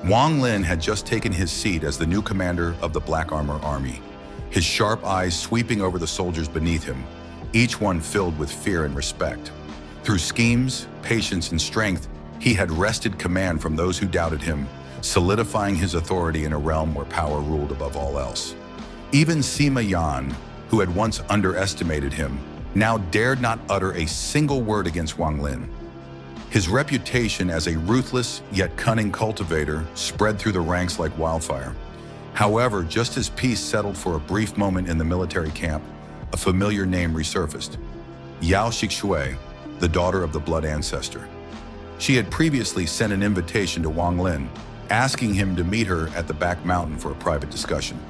Wang Lin had just taken his seat as the new commander of the Black Armor Army, his sharp eyes sweeping over the soldiers beneath him, each one filled with fear and respect. Through schemes, patience, and strength, he had wrested command from those who doubted him, solidifying his authority in a realm where power ruled above all else. Even Sima Yan, who had once underestimated him, now dared not utter a single word against Wang Lin. His reputation as a ruthless yet cunning cultivator spread through the ranks like wildfire. However, just as peace settled for a brief moment in the military camp, a familiar name resurfaced: Yao Xixue, the daughter of the Blood Ancestor. She had previously sent an invitation to Wang Lin, asking him to meet her at the back mountain for a private discussion.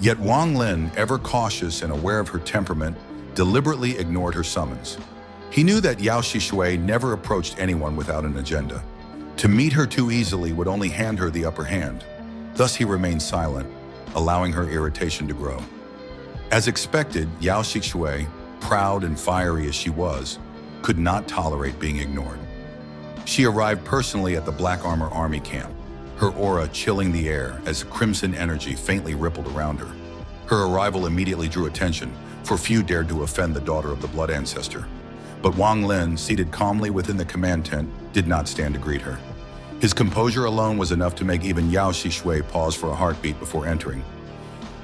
Yet Wang Lin, ever cautious and aware of her temperament, deliberately ignored her summons. He knew that Yao Xixue never approached anyone without an agenda. To meet her too easily would only hand her the upper hand. Thus he remained silent, allowing her irritation to grow. As expected, Yao Xixue, proud and fiery as she was, could not tolerate being ignored. She arrived personally at the Black Armor Army camp, her aura chilling the air as crimson energy faintly rippled around her. Her arrival immediately drew attention, for few dared to offend the daughter of the Blood Ancestor. But Wang Lin, seated calmly within the command tent, did not stand to greet her. His composure alone was enough to make even Yao Xixue pause for a heartbeat before entering.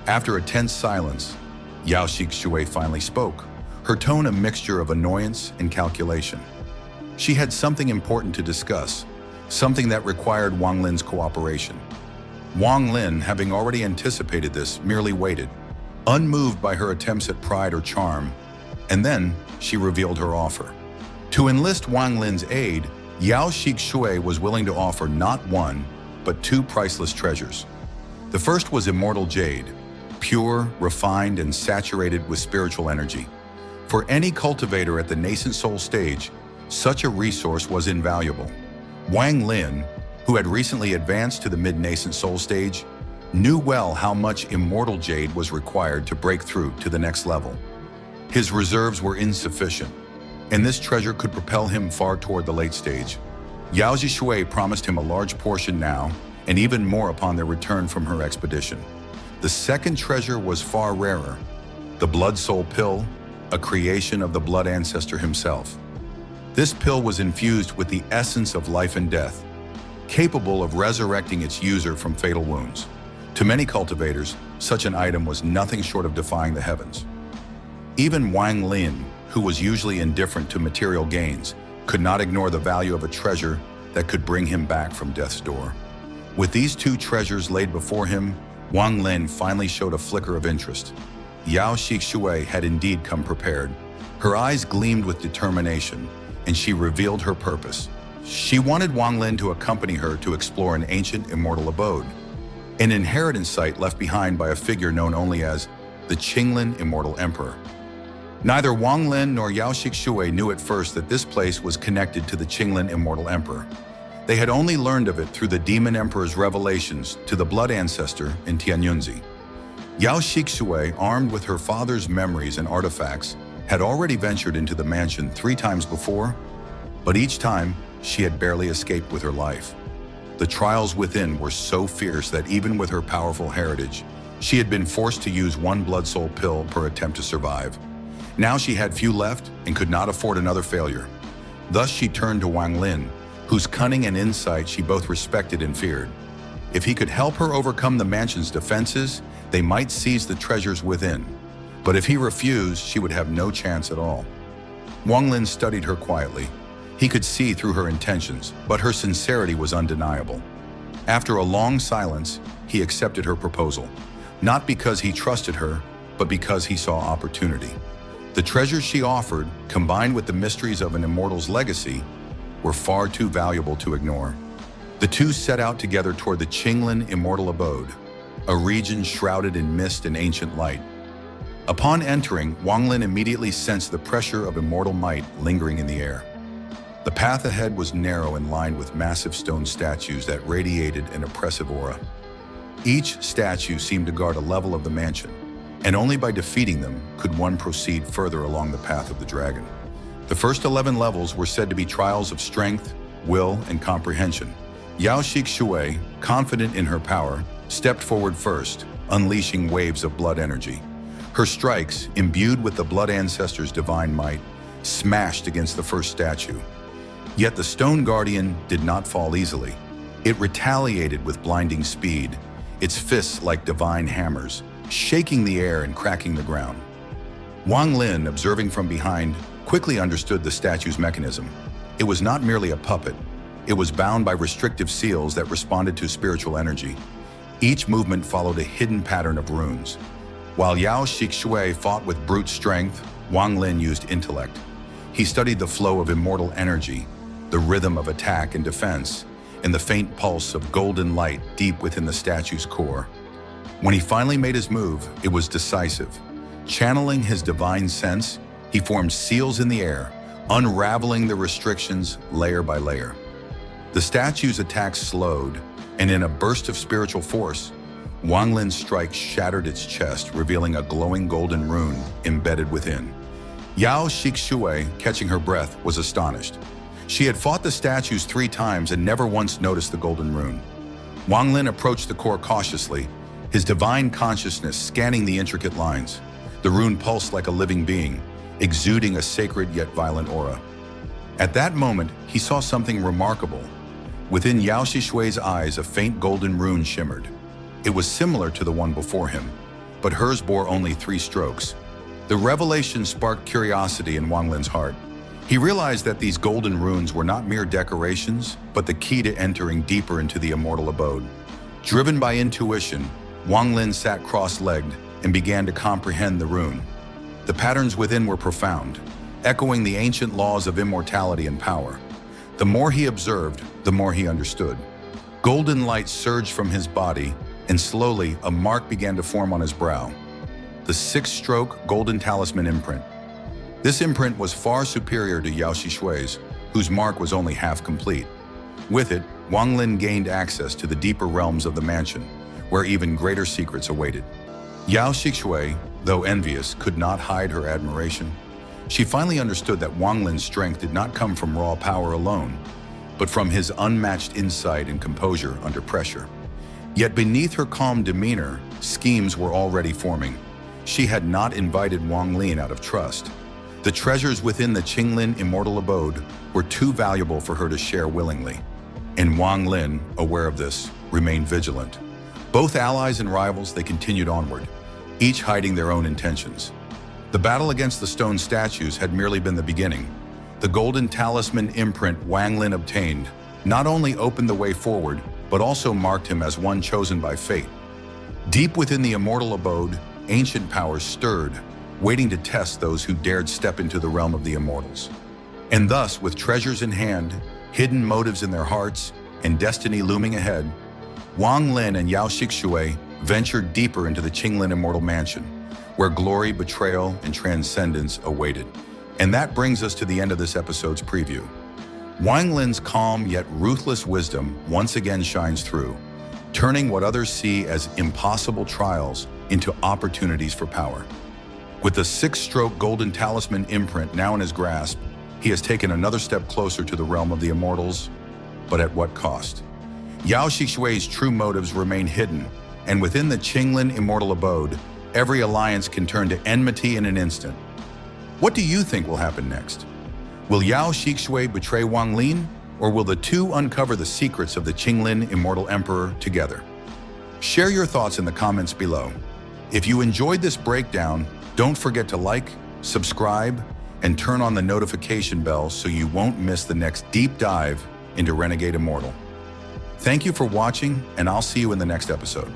After a tense silence, Yao Xixue finally spoke, her tone a mixture of annoyance and calculation. She had something important to discuss, something that required Wang Lin's cooperation. Wang Lin, having already anticipated this, merely waited, unmoved by her attempts at pride or charm, and then she revealed her offer. To enlist Wang Lin's aid, Yao Xixue was willing to offer not one, but two priceless treasures. The first was Immortal Jade, pure, refined, and saturated with spiritual energy. For any cultivator at the nascent soul stage, such a resource was invaluable. Wang Lin, who had recently advanced to the mid-nascent soul stage, knew well how much Immortal Jade was required to break through to the next level. His reserves were insufficient, and this treasure could propel him far toward the late stage. Yao Xixue promised him a large portion now, and even more upon their return from her expedition. The second treasure was far rarer, the Blood Soul Pill, a creation of the Blood Ancestor himself. This pill was infused with the essence of life and death, capable of resurrecting its user from fatal wounds. To many cultivators, such an item was nothing short of defying the heavens. Even Wang Lin, who was usually indifferent to material gains, could not ignore the value of a treasure that could bring him back from death's door. With these two treasures laid before him, Wang Lin finally showed a flicker of interest. Yao Xixue had indeed come prepared. Her eyes gleamed with determination, and she revealed her purpose. She wanted Wang Lin to accompany her to explore an ancient immortal abode, an inheritance site left behind by a figure known only as the Qinglin Immortal Emperor. Neither Wang Lin nor Yao Xixue knew at first that this place was connected to the Qinglin Immortal Emperor. They had only learned of it through the Demon Emperor's revelations to the Blood Ancestor in Tianyunzi. Yao Xixue, armed with her father's memories and artifacts, had already ventured into the mansion 3 times before, but each time she had barely escaped with her life. The trials within were so fierce that even with her powerful heritage, she had been forced to use 1 blood soul pill per attempt to survive. Now she had few left and could not afford another failure. Thus she turned to Wang Lin, whose cunning and insight she both respected and feared. If he could help her overcome the mansion's defenses, they might seize the treasures within. But if he refused, she would have no chance at all. Wang Lin studied her quietly. He could see through her intentions, but her sincerity was undeniable. After a long silence, he accepted her proposal, not because he trusted her, but because he saw opportunity. The treasures she offered, combined with the mysteries of an immortal's legacy, were far too valuable to ignore. The two set out together toward the Qinglin Immortal Abode, a region shrouded in mist and ancient light. Upon entering, Wang Lin immediately sensed the pressure of immortal might lingering in the air. The path ahead was narrow and lined with massive stone statues that radiated an oppressive aura. Each statue seemed to guard a level of the mansion, and only by defeating them could one proceed further along the path of the dragon. The first 11 levels were said to be trials of strength, will, and comprehension, Yao Xixue, confident in her power, stepped forward first, unleashing waves of blood energy. Her strikes, imbued with the blood ancestor's divine might, smashed against the first statue. Yet the stone guardian did not fall easily. It retaliated with blinding speed, its fists like divine hammers, shaking the air and cracking the ground. Wang Lin, observing from behind, quickly understood the statue's mechanism. It was not merely a puppet. It was bound by restrictive seals that responded to spiritual energy. Each movement followed a hidden pattern of runes. While Yao Xixue fought with brute strength, Wang Lin used intellect. He studied the flow of immortal energy, the rhythm of attack and defense, and the faint pulse of golden light deep within the statue's core. When he finally made his move, it was decisive. Channeling his divine sense, he formed seals in the air, unraveling the restrictions layer by layer. The statue's attack slowed, and in a burst of spiritual force, Wang Lin's strike shattered its chest, revealing a glowing golden rune embedded within. Yao Xixue, catching her breath, was astonished. She had fought the statues 3 times and never once noticed the golden rune. Wang Lin approached the core cautiously, his divine consciousness scanning the intricate lines. The rune pulsed like a living being, exuding a sacred yet violent aura. At that moment, he saw something remarkable. Within Yao Xixue's eyes, a faint golden rune shimmered. It was similar to the one before him, but hers bore only 3 strokes. The revelation sparked curiosity in Wang Lin's heart. He realized that these golden runes were not mere decorations, but the key to entering deeper into the Immortal Abode. Driven by intuition, Wang Lin sat cross-legged and began to comprehend the rune. The patterns within were profound, echoing the ancient laws of immortality and power. The more he observed, the more he understood. Golden light surged from his body, and slowly a mark began to form on his brow. The Six-Stroke Golden Talisman Imprint. This imprint was far superior to Yao Xixue's, whose mark was only half complete. With it, Wang Lin gained access to the deeper realms of the mansion, where even greater secrets awaited. Yao Xixue, though envious, could not hide her admiration. She finally understood that Wang Lin's strength did not come from raw power alone, but from his unmatched insight and composure under pressure. Yet beneath her calm demeanor, schemes were already forming. She had not invited Wang Lin out of trust. The treasures within the Qinglin Immortal Abode were too valuable for her to share willingly. And Wang Lin, aware of this, remained vigilant. Both allies and rivals, they continued onward, each hiding their own intentions. The battle against the stone statues had merely been the beginning. The Golden Talisman Imprint Wang Lin obtained not only opened the way forward, but also marked him as one chosen by fate. Deep within the Immortal Abode, ancient powers stirred, waiting to test those who dared step into the realm of the immortals. And thus, with treasures in hand, hidden motives in their hearts, and destiny looming ahead, Wang Lin and Yao Xixue ventured deeper into the Qinglin Immortal Mansion, where glory, betrayal, and transcendence awaited. And that brings us to the end of this episode's preview. Wang Lin's calm yet ruthless wisdom once again shines through, turning what others see as impossible trials into opportunities for power. With the Six-Stroke Golden Talisman Imprint now in his grasp, he has taken another step closer to the realm of the immortals, but at what cost? Yao Xixue's true motives remain hidden, and within the Qinglin Immortal Abode, every alliance can turn to enmity in an instant. What do you think will happen next? Will Yao Xixue betray Wang Lin, or will the two uncover the secrets of the Qinglin Immortal Emperor together? Share your thoughts in the comments below. If you enjoyed this breakdown, don't forget to like, subscribe, and turn on the notification bell so you won't miss the next deep dive into Renegade Immortal. Thank you for watching, and I'll see you in the next episode.